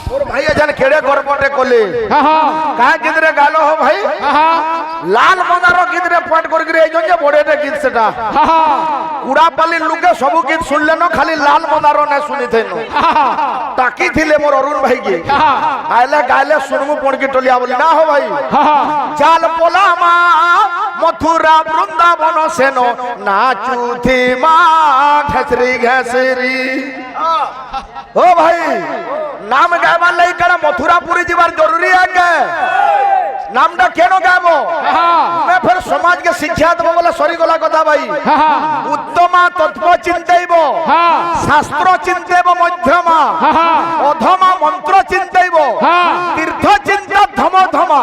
मोर भाई अजन केड़े गरबटे कोले का गिदरे गालो हो भाई लाल मंदारो गिदरे पॉइंट कर गिरे एजन जे बड़ेटे गीत सेटा कुड़ापाली लुके सब गीत सुनले न खाली लाल मंदारो ने सुनी थे न ताकी थिले मोर अरुण भाई के आइले गाइले सुनमु पण की टोलिया बोली ना हो भाई चाल पोला मा मथुरा वृंदावन सेनो नाचू थी मां घसरी घसरी ओ भाई नाम गायबा लई कर मथुरापुरी जीवार जरूरी है के नामटा केनो गायबो मैं फिर समाज के शिक्षा देबो बोले सरी गला कथा भाई उत्तमा तत्व चिंतैबो शास्त्र चिंतैबो मध्यमा अधमा मंत्र चिंतैबो तीर्थ चिंता धम धमा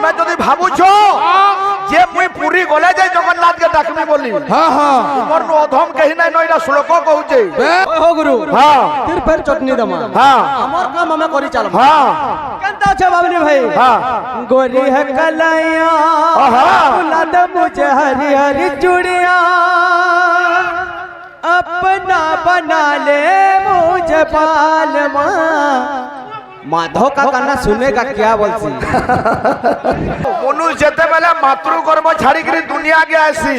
मैं जदी भाबु छो जे मुई पूरी गले जाय जगन्नाथ के डाकमी बोली मोर नो अधम कहि नै नइरा श्लोक कहउचे हो गुरु फिर फिर चटनी दमा हमर काम हमें करी चल केनता छ बाबली भाई गोरी है कलैया बुला दे मुझे हरी हरी चूड़िया अपना बना ले मुझे पालमा माधव का गाना सुनेगा क्या बोलसी मनुष्य जेते बेले मातृ कर्म छाड़ी करी दुनिया के आसी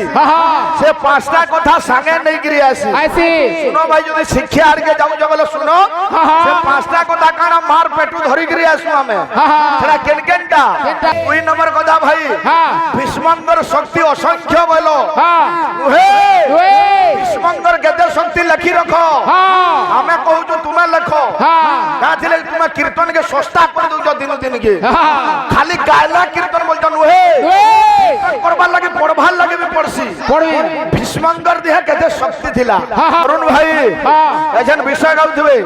से पांचटा कथा संगे नहीं करी आसी सुनो भाई जदी शिक्षा आर के जाऊ जबले सुनो से पांचटा कथा काना मार पेटू धरी करी आसु हमें थोड़ा केनकेनटा दुई नंबर कथा भाई भीष्मंगर शक्ति असंख्य बोलो भीष्मंगर केते शक्ति लिखी रखो हमें कहू जो तुम्हें लिखो का थिले तुम्हें कीर्तन के सस्ता कर दो दिन दिन के खाली गायला कीर्तन बोलता नुहे करबा लगे पढ़बार लगे भी पड़सी भीष्मंगर देह केते शक्ति थिला अरुण भाई एजन विषय गाउथबे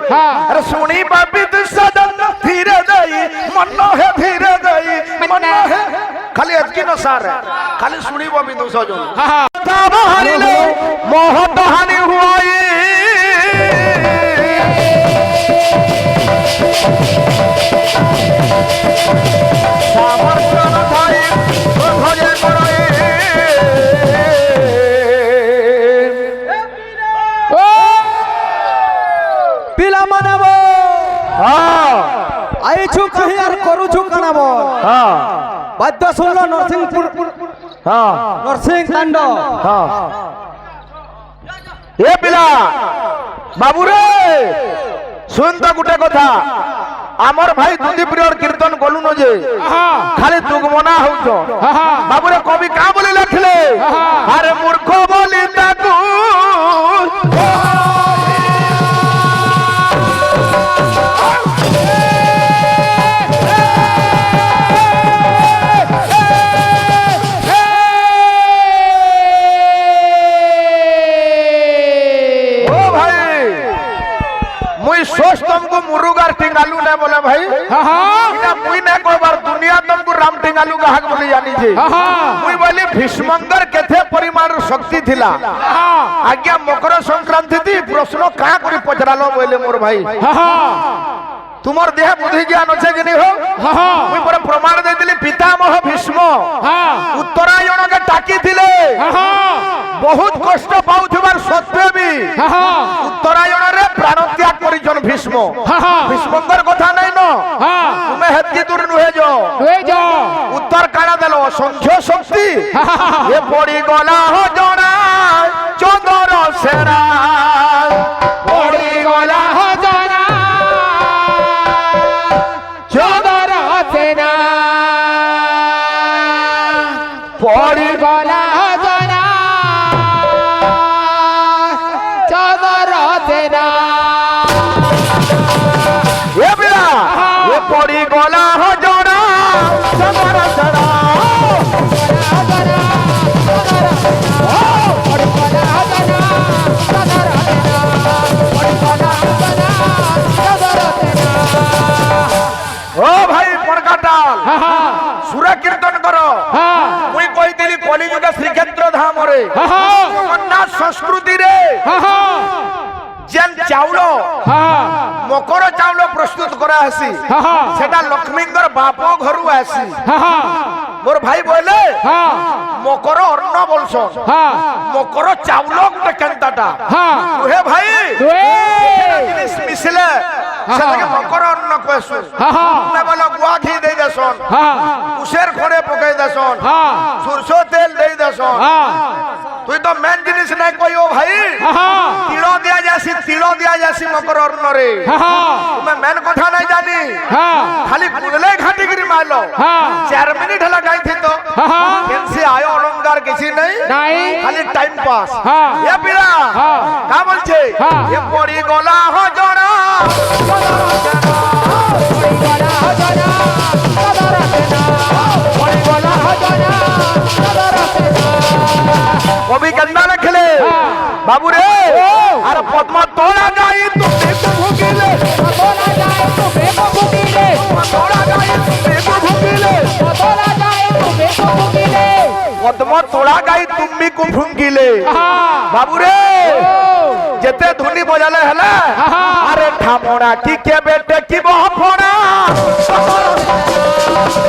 अरे सुनी बापी सदन धीरे दई मन है धीरे दई मन है खाली अजकी न सार खाली सुनी बापी दो सजन तब हरिले मोह कहानी हुई पिला मानबो आई छु कहीं यार करू छु कनाबो बाद्य सुनलो नरसिंहपुर नरसिंह कांड ए पिला बाबू रे सुन तो गुटे कथा आमर भाई दुदी प्रिय कीर्तन गलु न जे खाली दुगमना होछो बाबू रे कवि का बोले लिखले अरे मूर्ख बोली ताकू सोच तुमको मुरुगार टिंगालू ने बोले भाई इना मुई ने कोई बार दुनिया तुमको राम टिंगालू का हक बोली जानी छे मुई बोली भीष्मंगर केथे परिमाण शक्ति थिला आज्ञा मकर संक्रांति थी प्रश्न का करी पचरालो बोले मोर भाई तुमर देह बुद्धि ज्ञान अच्छे कि नहीं हो मुई पर प्रमाण दे दिली पितामह भीष्म उत्तरायण के टाकी थिले बहुत कष्ट पाउथबार सत्वे भी उत्तरायण रे प्राण त्याग करिजन भीष्म भीष्मंगर कथा नहीं न तुमे हेती दूर नुहे जो उत्तर काना देलो असंख्य शक्ति ये पड़ी गला हो जणा चंदर सेना पड़ी गला हो जणा चंदर सेना पड़ी गला हो जणा चंदर सेना ये बिना ये पड़ी गला हो जणा चंदर सेना ओ भाई पड़काटाल सुर कीर्तन करो मुई कोई दिली कलियुग श्रीक्षेत्र धाम रे जगन्नाथ संस्कृति रे जेन चाउलो मकर चाउलो प्रस्तुत करा आसी सेटा लक्ष्मींगर बापो घरु आसी मोर भाई बोले मकर अन्न बोलसन मकर चाउलो गुटे केनताटा हे भाई जिनिस मिसले সেটাকে মকর অন্ন কইছু না বলো গুয়া ঘি দেই দেছন কুশের খড়ে পকাই দেছন সরষে তেল দেই দেছন তুই তো মেন জিনিস নাই কইও ভাই তিল দিয়া যাসি মকর অন্ন রে তুমি মেন কথা নাই জানি খালি কুদলে ঘাটি গিরি মারলো 4 মিনিট হলা গাইছি তো কেনসি আয় অলংকার কিছু নাই খালি টাইম পাস এ পিলা কা বলছে এ পড়ি গলা হজরা কবি কেন্দা লিখলে বাবু রে আর পদ্মা তোলা যাই তুমি ভুগিলে তোলা যাই তুমি ভুগিলে তোলা যাই তুমি ভুগিলে তোলা যাই তুমি ভুগিলে পদ্মা তোলা গাই তুমি কো ভুগিলে বাবু রে যেতে ধুনি বজালে হলে আরে ঠামোড়া ঠিকে বেটে কি বহফোড়া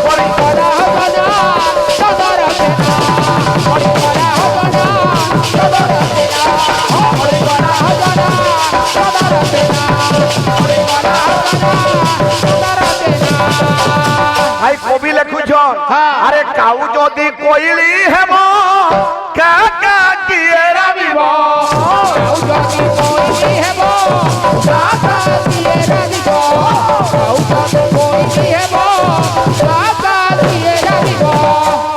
পড়ি গলা হজরা সদর সেনা পড়ি গলা হজরা সদর সেনা পড়ি গলা হজরা সদর সেনা পড়ি গলা হজরা সদর সেনা ভাই কবি লেখুছন আরে কাউ যদি কইলি হেম কা কা কিয়ে রাবিব কাউ যদি কইলি হেম কা কা কিয়ে রাবিব কাউ যদি কইলি হেম কা কা কিয়ে রাবিব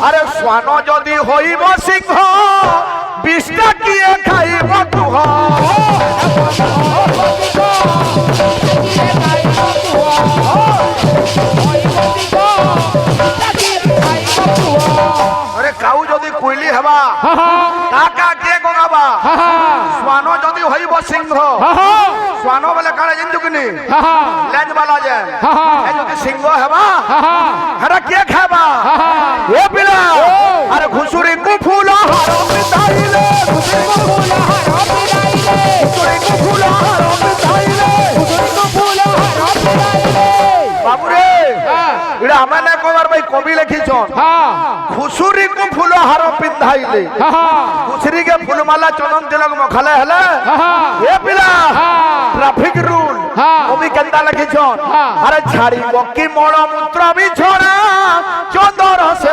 আরে শ্বান যদি হইব সিংহ বিষ্টা কিয়ে খাইব তুহ আরে কাউ যদি কইলি হেবা কাকা কে গগাবা শ্বান যদি হইব সিংহ শ্বান বলে কালে জিনজু কিনি লেজ বালা যে এ যদি সিংহ হেবা হেরা কে খাবা এ পিলা আরে ঘুষুরি কু ফুল হার পিতাইলে ঘুষুরি কু ফুল হার পিতাইলে ঘুষুরি কু ফুল হার পিতাইলে ঘুষুরি কু ফুল হার পিতাইলে বাবু রে এটা আমরা না কবার ভাই কবি লিখিছন খুশুরি কু ফুল হার পিন্ধাইলে খুশুরি কে ফুলমালা চন্দন তিলক মখালে হলে এ পিলা ট্রাফিক রুল কবি কেন্দা লিখিছন আরে ছাড়িব কি মল মূত্র বিছড়া চন্দর সে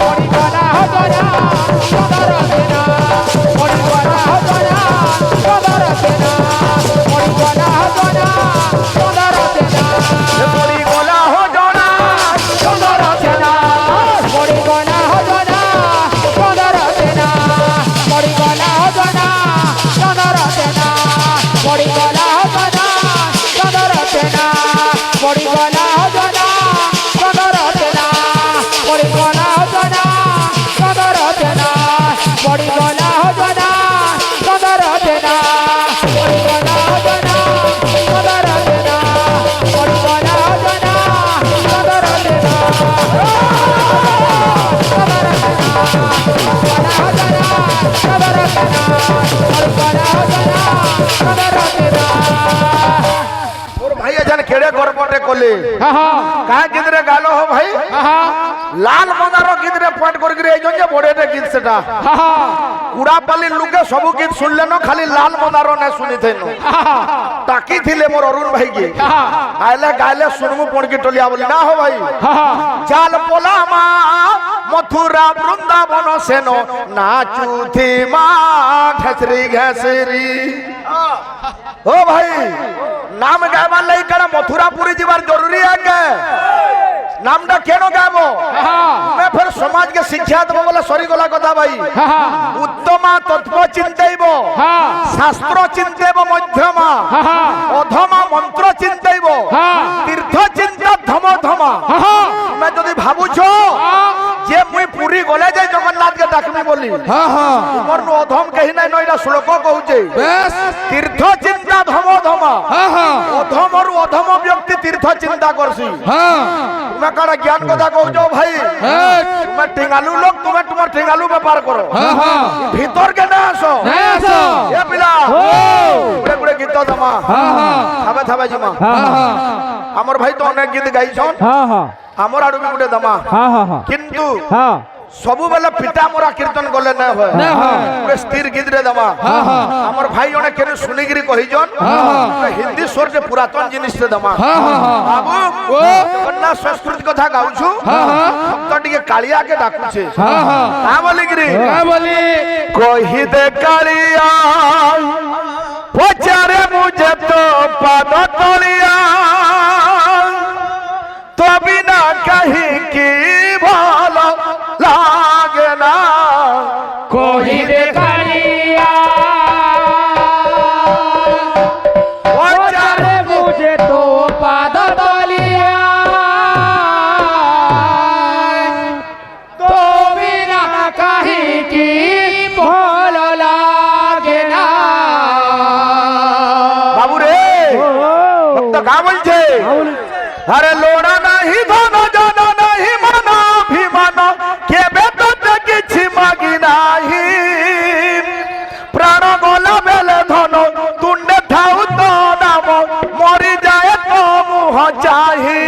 পড়ি গলা হজরা সদর সেনা পড়ি গলা হজরা সদর সেনা পড়ি গলা হজরা সদর সেনা পড়ি গলা হজরা সদর সেনা পড়ি গলা হজরা সদর সেনা পড়ি গলা হজরা সদর সেনা পড়ি গলা হজরা সদর সেনা পড়ি গলা হজরা সদর সেনা পড়ি গলা হজরা সদর সেনা পড়ি গলা হজরা সদর সেনা পড়ি গলা হজরা সদর সেনা পড়ি গলা হজরা সদর সেনা और भाई अजन खेड़े गोरपटे कोले कहा किधरे गालो हो भाई लाल मदारो किधरे पॉइंट कर गिरे जो जे बड़ेटे गीत सेटा कुड़ापाली लुके सब गीत सुनले न खाली लाल मदारो ने सुनी थेनो ताकी थिले मोर अरुण भाई के आइले गाइले सुनमु पड़ के टलिया बोली ना हो भाई चाल पोला मा मथुरा वृंदावन सेनो नाचू थी मा घसरी घसरी ओ भाई नाम गायबार लई कड़ा मथुरापुरी जीवार जरूरी है के नामटा केनो गायबो मैं फिर समाज के शिक्षा देबो बोले सरी गला कथा भाई उत्तमा तत्व चिंतैबो शास्त्र चिंतैबो मध्यमा अधमा मंत्र चिंतैबो तीर्थ चिंता धम धमा मैं जदी भाबुछो जे मुई पूरी गले जाय जगन्नाथ के डाकमी बोली मोर नो अधम कहि नै नइरा श्लोक कहउचे बस तीर्थ चिंता धम धमा अधम और अधम व्यक्ति तीर्थ चिंता करसी तुम्हें काड़ा ज्ञान कथा कहउछो भाई तुम्हें टिंगालू लोग तुम्हें तुम टिंगालू व्यापार करो भीतर के ना आसो ए पिला गुड़े गुड़े गीत दमा थाबे थाबे जिमा हमर भाई तो अनेक गीत गाइछन हमर आडू भी गुटे दमा किंतु सबु बेले पिटा मोरा कीर्तन गले न होय ना होय पूरे स्थिर गीत रे दमा हमर भाई जने केने सुनिगिरी कहिजन हिंदी स्वर जे पुरातन जिनिस रे दमा बाबू कन्ना संस्कृत कथा गाउछु भक्त टिके कालिया के डाकु छे का बोली गिरी का बोली कहि दे कालिया पचारे मुझे तो पाद तलिया तो बिना कहीं की भला लागे ना कोई दे कालिया पचारे मुझे तो पाद तलिया तो बिना कहीं की भूल लागे ना बाबू रे भक्त का बोल छे अरे लोड़ा नहीं धनो जानो नहीं मानो अभिमानो के बेतो ते किछि मागी नाही प्राण गोला बेले धनो तुंडे थाउ तो नाम मरी जाए तो मुह चाही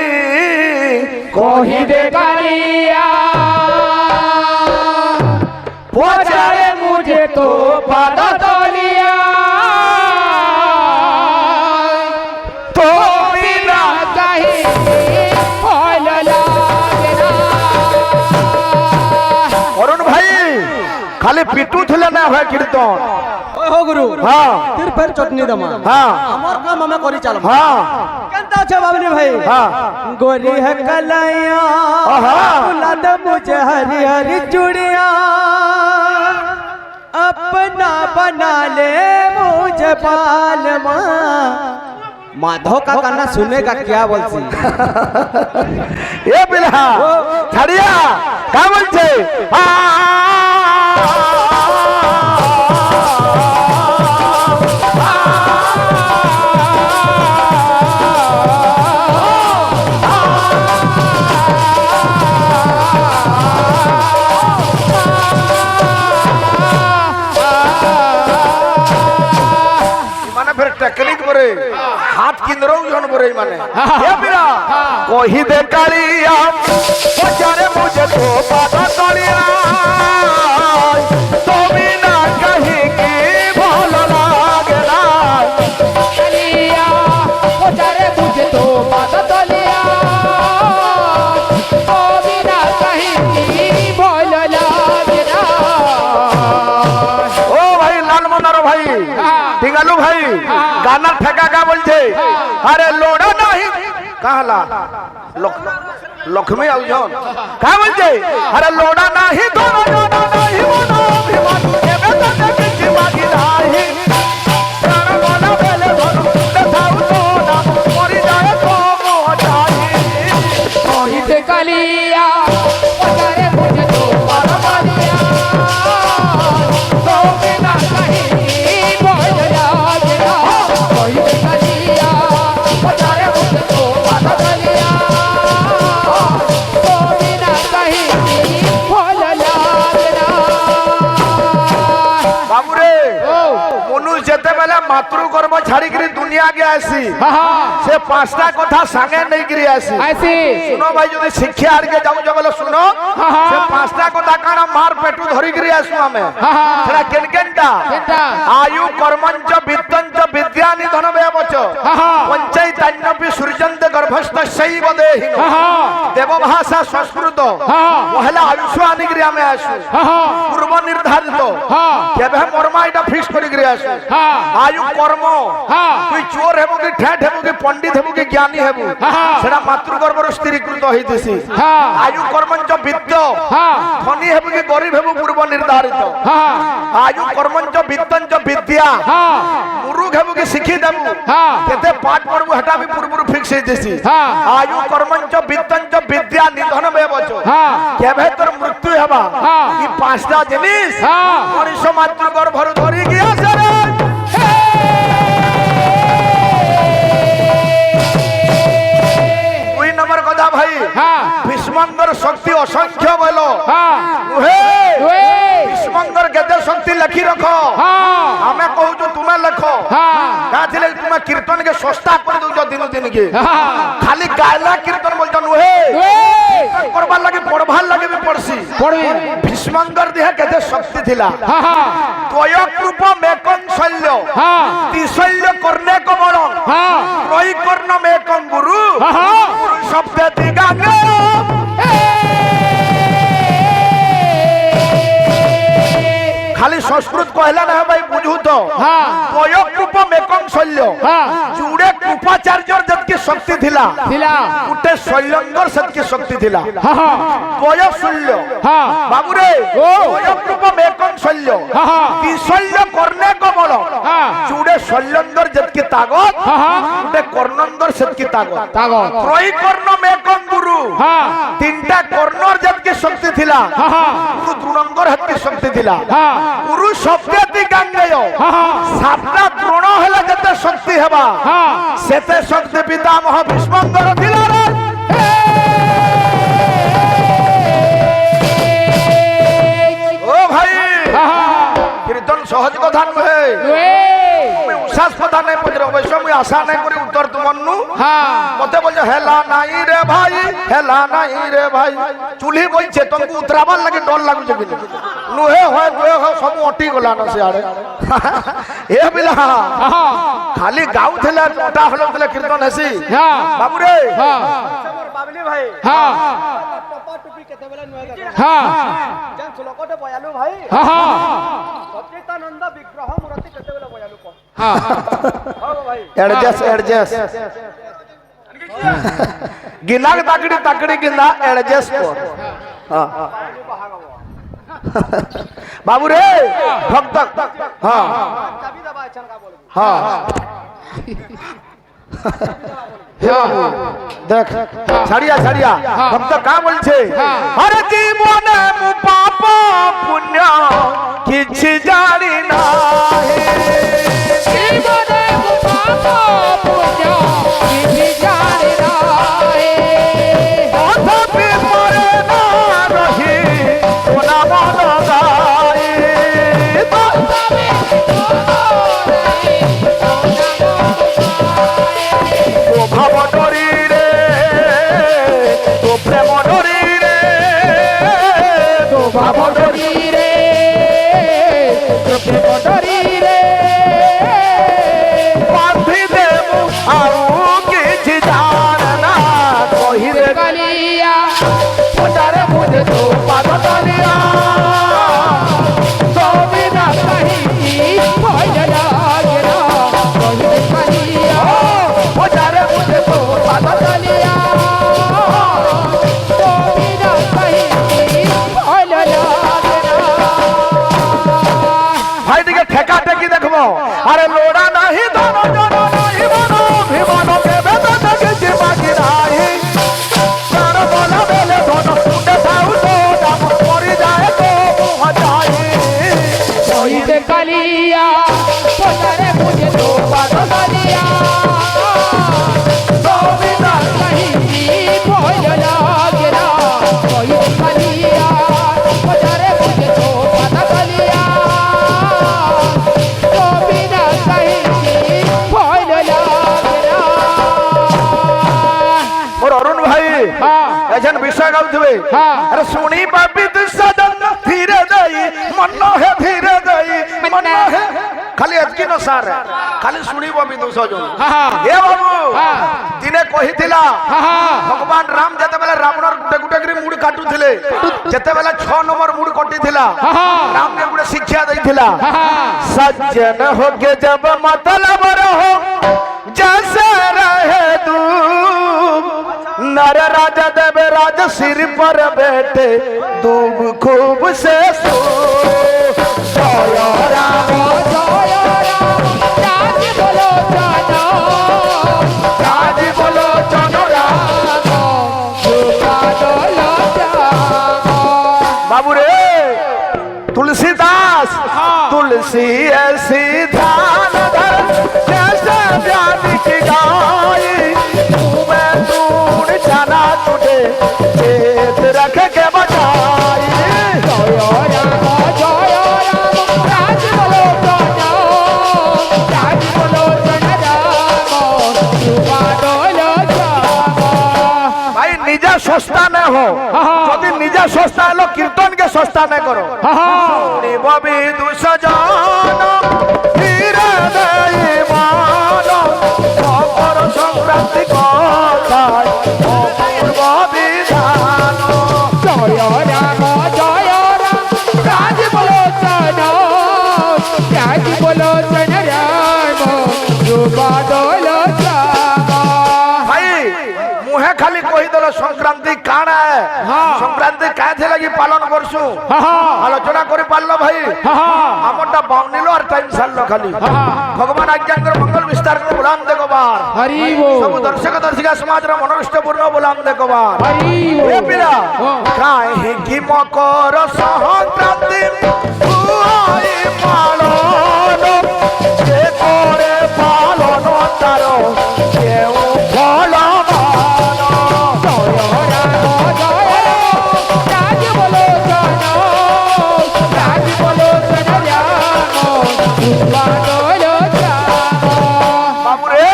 कोई दे कालिया पचारे मुझे तो पाद तलिया तो बिना कहीं भूल लागे ना अरुण भाई खाली पिटू थले ना होय कीर्तन ओए हो गुरु हां तिर फेर चटनी दमा हां আমার কাম আমি করি চালাম हां কেনতা আছে বাবলি ভাই हां गोरी है कलाइया बुला दे मुझे हरी हरी चूड़िया अपना बना ले मुझे पालमा माधव का गाना सुनेगा क्या बोलती ए बिल्हा छड़िया का बोल छे माने फिर टेक्निक बरे हाथ किंदरो जन बरे माने ए बिरा कहि दे कालिया पचारे मुझे तो पादा कालिया तो बिना कहीं की भूल लागे ना कालिया पचारे मुझे तो पाद तलिया तो बिना कहीं की भूल लागे ना ओ भाई लाल मनारो भाई टिंगालू भाई गाना ठेका का बोल छे अरे लोड़ा नहीं कहला लक्ष्मी आउजन का बोल छे अरे लोड़ा नहीं दोनो जानो नहीं मनो अभिमान के बेटा के किछि मागी नाही प्राण बोला बेले धनु देखाउ तो ना मरी जाए तो मोह चाही कोई दे कालिया पचारे मुझे तो पाद तलिया तो बिना कहीं की भूल लागे ना कोई दे कालिया पचारे मुझे तो पाद तलिया तो बिना कहीं की भूल लागे ना बाबू रे मनुष्य जेते बेले मातृ कर्म छाड़ी करी दुनिया के आसी से पांचटा कथा संगे नहीं गिरी आसी ऐसी सुनो भाई जो शिक्षा आर के जाऊ जबले सुनो से पांचटा कथा काना मार पेटू धरी गिरी आसु हमें सेरा केन केनटा केनटा? आयु कर्मंच वित्तंच विद्यानि धन व्यवच पंचैतन्यपि सूर्यंत गर्भस्थ शैव देहिन देव भाषा संस्कृत पहला आयुष आनि गिरी हमें आसु पूर्व निर्धारित केबे मरमा इटा फिक्स करी गिरी आसु आयु कर्म तुई चोर हेबु कि ठेठ हेबु कि पंडित हेबु कि ज्ञानी हेबु सेटा मातृगर्भर स्थिरीकृत होइतिसी आयु कर्मंच वित्त धनी हेबु कि गरीब हेबु पूर्व निर्धारित आयु कर्मंच वित्तंच विद्या मुरुख हेबु कि शिक्षित हेबु केते पाठ पढ़बु हेटा भी पूर्व फिक्स होइतिसी आयु कर्मंच वित्तंच विद्या निधन बेवच केबे तोर मृत्यु हेबा ई पांचटा जिनिस मनुष्य मातृगर्भर धरि गिया सरे भाई भीष्मंगर शक्ति असंख्य बोलो भीष्मंगर केते शक्ति लिखी रखो हमें कहू जो तुम्हें लिखो तुम्हें कीर्तन के सस्ता कर दो दिन दिन के खाली गायला कीर्तन बोलता नुहे करबार लगे पढ़बार लगे भी पढ़सी পড়ছি পড়বি ভীষ্মঙ্কর দেহে কেতে শক্তি ଥିଲା হ্যাঁ হ্যাঁ ত্বয়কৃপ মেকং শল্য হ্যাঁ ত্রিশল্য কর্ণে কমল হ্যাঁ ত্রৈকর্ণ মেকং গুরু হ্যাঁ শব্দে দিগাঙ্গ খালি সংস্কৃত কহিলা না ভাই বুঝু তো হ্যাঁ ত্বয়কৃপ মেকং শল্য হ্যাঁ যুড়ে কৃপাচার্যর যেতকি শক্তি ଥିଲା ଥିଲା উঠে শৈলঙ্গর সেতকি শক্তি ଥିଲା হ্যাঁ হ্যাঁ ত্বয়শল্য হ্যাঁ বাবুরে ও। ত্বয়কৃপ মেকং শল্য হ্যাঁ হ্যাঁ ত্রিশল্য কর্ণে কমল হ্যাঁ যুড়ে শৈলঙ্গর যেতকি তাগত হ্যাঁ হ্যাঁ উঠে কর্ণন্দর সেতকি তাগত তাগত ত্রৈকর্ণ মেকং গুরু হ্যাঁ তিনটা কর্ণর যেতকি শক্তি ଥିଲା হ্যাঁ হ্যাঁ গুরু দ্রোণঙ্গর হেতকি শক্তি ଥିଲା হ্যাঁ গুরু শব্দে গাঙ্গেয় হ্যাঁ হ্যাঁ সাতটা দ্রোণ হেলে যেতে শক্তি হেবা হ্যাঁ সেতে শক্তি পিতামহ ভীষ্মঙ্কর ଥିଲା রে। ও ভাই কীর্তন সহজ কথা নুহে মুই উচ্ছ্বাস কথা নাই পচরে অবশ্য মুই আশা নাই করি উত্তর তোমার নু মতে বলছে হেলা নাই রে ভাই হেলা নাই রে ভাই চুলি বলছে তোমাকে উতরাবার লাগে ডর লাগুছে কিন্তু নুহে হয় সব অটি গলা না সিয়াড়ে এ বিলা খালি গাউথিলে ওটা হলো বলে কীর্তন হেসি বাবুরে বাবলি ভাই হ্যাঁ টপা টুপি কেতেবেলে নুয়ে দেখো হ্যাঁ যেন শ্লোকতে বয়ালু ভাই হ্যাঁ সচিতানন্দ বিগ্রহ মূর্তি কেতেবেলে বয়ালু কো হ্যাঁ হ্যাঁ ভাই এডজস্ট গিনাক তাকড়ি তাকড়ি গিনা এডজস্ট কর হ্যাঁ বাবু রে ভক্ত হ্যাঁ চাবি দবা আছেন কা বলবো হ্যাঁ দেখ ছাড়িয়া ছাড়িয়া ভক্ত কা বলছে আরে জীবনে মু পাপ পুণ্য কিছু জানি নাই জীবনে পাপ পুণ্য কিছু জানি নাই তথাপি মরে না রহি সোনা মন গাই তো ভাব ডরি রে তো প্রেম ডরি রে তো ভাব ডরি রে চোখে কটরি রে বাঁধি দেবু আউ কিছু জান না কহিরে কালিয়া পচারে বুঝে তো পাদ তলিয়া তুমি না কাহিনী ভয় লাগে না কহিলে কালিয়া পচারে বুঝে তো পাদ কালিয়া তুমি না কাহিনী ভয় লাগে না ভাই দিকে ঠেকা ঠেকি দেখবো আরে লোড়া নাহি ধন জন নাহি মন ভিমন কে বেদ দেখেছি বাকি নাই প্রাণ বলা বেলে ধন উঠে থাউ তো নাম পরি যায় তো মুহ যাই কহিলে কালিয়া পচারে বুঝে তো পাদ কালিয়া তুমি না কাহিনী ভয় লাগে না কহিলে কালিয়া পচারে বুঝে তো পাদ কালিয়া তুমি না কাহিনী ভয় লাগে না মোর অরুণ ভাই হ্যাঁ এজন বিষয় গাউথিবে হ্যাঁ আরে শুনি পাবি তু সদন ধীরে যাই মন হে ধীরে যাই মন হে খালি এতকি ন সার খালি শুনিব বিদু সজন হ্যাঁ এ বাবু হ্যাঁ দিনে কহিছিলা হ্যাঁ ভগবান রাম যেতেবেলে রাবণর গুটে গুটে করে মুড় কাটুଥିଲେ যেতেবেলে 6 নম্বর মুড় কটিଥିଲା রাম কে গুটে শিକ୍ଷା দেইଥିଲା सज्जन हो के जब मतलब रहो जैसे रहे तू नर राजा देव राज सिर पर बैठे दूब खूब से सो जय राम জয় রাম রাজ বলো জানো राज बोलो जनो राम बाबू रे तुलसीदास तुलसी ऐसी ध्यान धर जैसे व्याधि की गाय मैं तूड़ जाना तुझे चेत रख के बचाई भाई নিজে সস্তা না হো যদি নিজে সস্তা হলো কীর্তন কে সস্তা না করো শুনিব বিদুষ জন ধীরে দেই মান মকর সংক্রান্তি কথায় অপূর্ব বিধান জয় রাম রাজ বলো চন রাম রূপাদল ভাই মুহে খালি কহিদল সংক্রান্তি কাଣା সংক্রান্তি কাছে লাগি পালন করছু আলোচনা করে পারলো ভাই আমারটা বাউনিলো আর টাইম সারলো খালি ভগবান আজ্ঞাঙ্কর মঙ্গল বিস্তার করে বলাম দেখবার হরি বল সব দর্শক দর্শিকা সমাজের মনোনিষ্ঠপূর্ণ বলাম দেখবার হরি এ বল পিলা কাহে কি মকর সংক্রান্তি হুয়াই পালন যে করে পালন তার কেউ ফল রাজ বলো চন রাম রূপাদল বাবুরে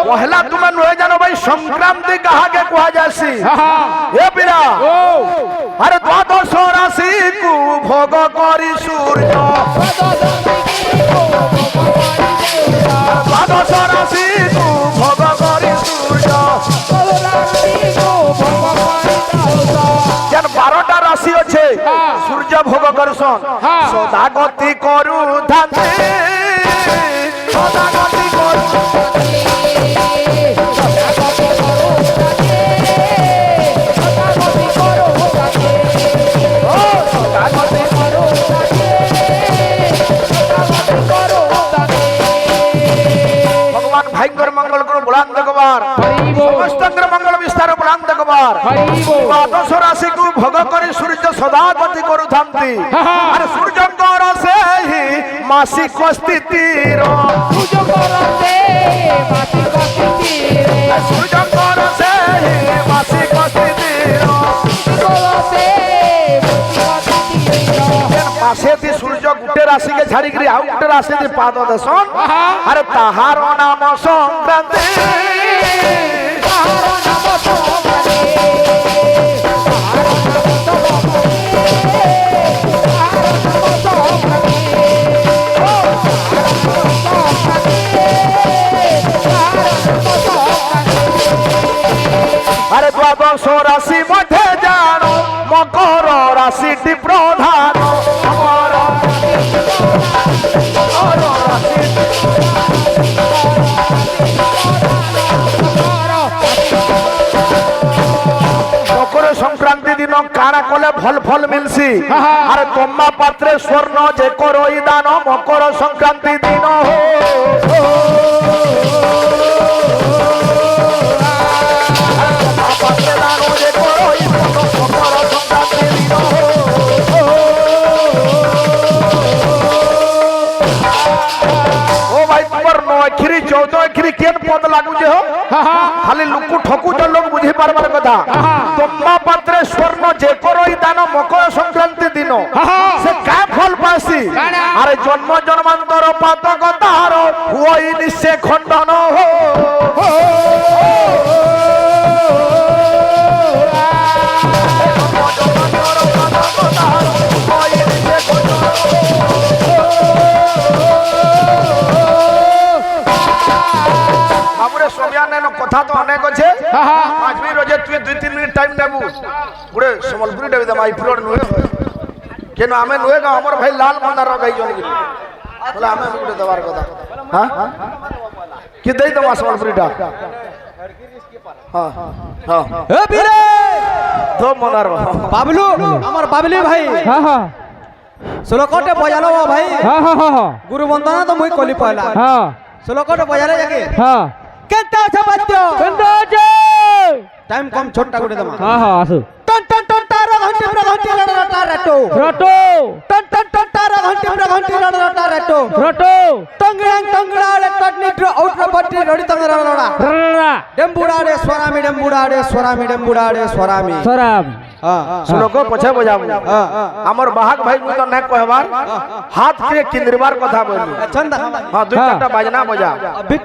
পহলা তুমি নয় জানো ভাই সংক্রান্তি কাহাকে কুয়া যাসি এ পিলা আরে দ্বাদশ রাশি কু ভোগ করি সূর্য দ্বাদশ রাশি কু ভোগ করি সূর্য যেন 12টা রাশি আছে সূর্য ভোগ করছন সদাগতি করু ধাতে সদাগতি করু ভগবান ভাগ্যর মঙ্গল করু বলান দেখবার সমস্তঙ্গের মঙ্গল বিস্তার বলান দেখবার দ্বাদশ রাশি কু ভোগ করে সূর্য সদাগতি করু ধান্তি আর সূর্যঙ্কর সেই মাসিক স্থিতির সূর্যঙ্কর সেই মাসিক স্থিতির মাসে দি সূর্য গুটে রাশিকে ছাড়িকি আউ গুটে রাশি দি পাদ দেশন আরে তাহার নাম সংক্রান্তি আরে দ্বাদশ রাশি মধ্যে জানো মকর রাশিটি প্রধান মকর রাশি মকর সংক্রান্তি দিন কারা কলে ফল ফল মিলছি আর তোমা পাত্রে স্বর্ণ যে করই দান মকর সংক্রান্তি দিন ও ভাই তোমার 9 14 কেন পদ লাগুছে হো খালি লুকু ঠকুছ লোক বুঝি পারবার কথা তোমা পাত্রে স্বর্ণ যে করই দান মকর সংক্রান্তি দিন সে কা ফল পাসি আরে জন্ম জন্মান্তর পাতক তাহার হুই নিশ্চে খণ্ডন হো কথা তো অনেক আছে 5 মিনিট রোজে তুই 2-3 মিনিট টাইম নেবু গুড়ে সম্বলপুরি দেবি দে মাই ফ্লোর নুয়ে কেন আমি নুয়ে গা আমার ভাই লাল মন্দার গাই জন গিরি বলে আমি গুড়ে দেবার কথা হ্যাঁ কি দেই তোমা সম্বলপুরিটা হ্যাঁ হ্যাঁ এ বীরে তো মন্দার বাবলু আমার বাবলি ভাই হ্যাঁ হ্যাঁ শ্লোকটে বজালো ভাই হ্যাঁ হ্যাঁ গুরু বন্দনা তো মুই কলি পয়লা হ্যাঁ শ্লোকটে বজালে যাকে হ্যাঁ কেনতা আছে বাদ্য কেন্দ্র আছে টাইম কম ছোটটা করে দেমা হ্যাঁ হ্যাঁ আসো টন টন টন তারা ঘন্টি রটা রাটো রটো টন টন টন তারা ঘন্টি রটা রাটো রটো টংগড়াড়ে টটনিট্র ಔಟ್ರ ಬಟ್ಟಿ ರಡಿ ತಂಗರಳಡ ররা ডেম্বুড়াড়ে ಸ್ವರಾಮಿ সরাম শ্লোক পছে বজাবো আমার বাহাক ভাই মু তো না কহবার হাত কে কিন্দ্রবার কথা বলি ছন্দ হ্যাঁ দুই চারটা বাজনা বজা বিট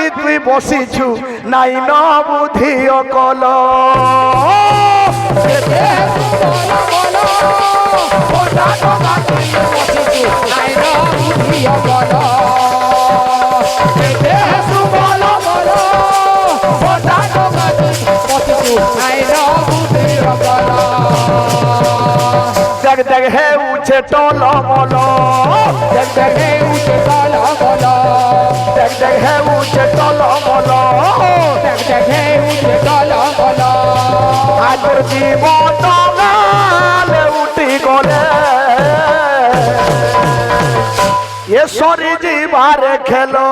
পাখি তুই বসিছু নাই ন বুদ্ধি অকল দেখ দেখ হে উঠে টল মল দেখ দেখ হে উঠে টল মল দেখ দেখ হে উঠে টল মল দেখ দেখ হে উঠে টল মল আগর জীবন গালে উঠি গলে এ সরি জীবার খেলো